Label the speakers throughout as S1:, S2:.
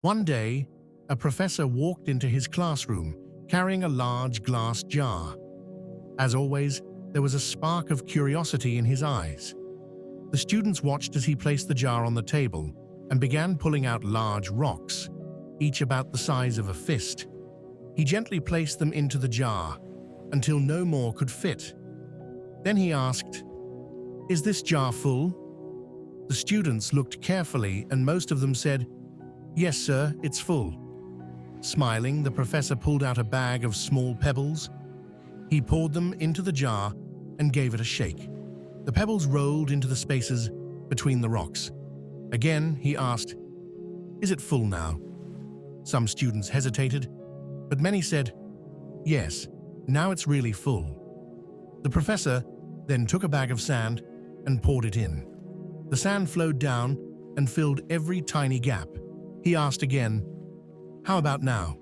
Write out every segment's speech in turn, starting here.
S1: One day, a professor walked into his classroom carrying a large glass jar. As always, there was a spark of curiosity in his eyes. The students watched as he placed the jar on the table and began pulling out large rocks, each about the size of a fist. He gently placed them into the jar until no more could fit. Then he asked, "Is this jar full?" The students looked carefully and most of them said, "Yes, sir, it's full." Smiling, the professor pulled out a bag of small pebbles. He poured them into the jar and gave it a shake. The pebbles rolled into the spaces between the rocks. Again, he asked, "Is it full now?" Some students hesitated, but many said, "Yes, now it's really full." The professor then took a bag of sand and poured it in. The sand flowed down and filled every tiny gap. He asked again, "How about now?"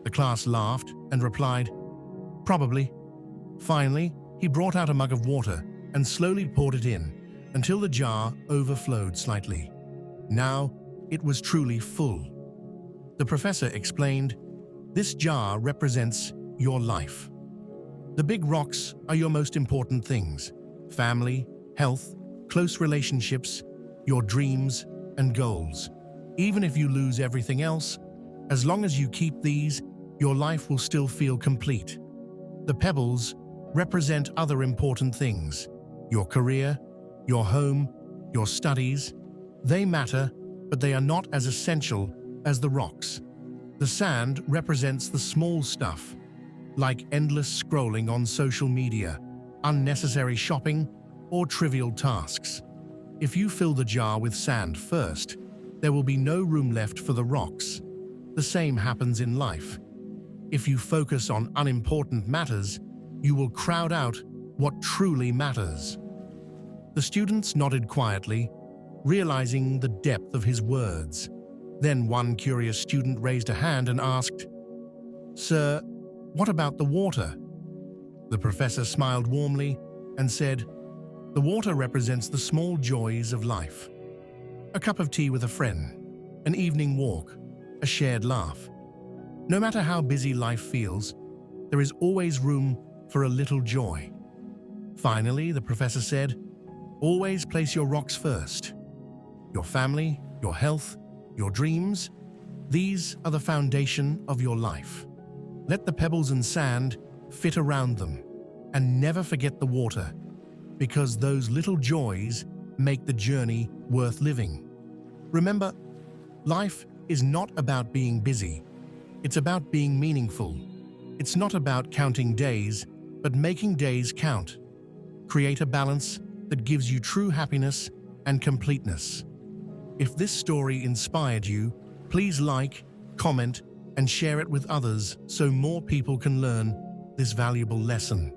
S1: The class laughed and replied, "Probably." Finally, he brought out a mug of water and slowly poured it in until the jar overflowed slightly. Now it was truly full. The professor explained, "This jar represents your life. The big rocks are your most important things: family, health, close relationships, your dreams and goals. Even if you lose everything else, as long as you keep these, your life will still feel complete." The pebbles represent other important things: your career, your home, your studies. They matter, but they are not as essential as the rocks. The sand represents the small stuff, like endless scrolling on social media, unnecessary shopping, or trivial tasks. If you fill the jar with sand first, there will be no room left for the rocks. The same happens in life. If you focus on unimportant matters, you will crowd out what truly matters. The students nodded quietly, realizing the depth of his words. Then one curious student raised a hand and asked, "Sir, what about the water?" The professor smiled warmly and said, "The water represents the small joys of life. A cup of tea with a friend, an evening walk, a shared laugh. No matter how busy life feels, there is always room for a little joy." Finally, the professor said, "Always place your rocks first. Your family, your health, your dreams, these are the foundation of your life. Let the pebbles and sand fit around them, and never forget the water, because those little joys make the journey worth living." Remember, life is not about being busy. It's about being meaningful. It's not about counting days, but making days count. Create a balance that gives you true happiness and completeness. If this story inspired you, please like, comment, and share it with others so more people can learn this valuable lesson.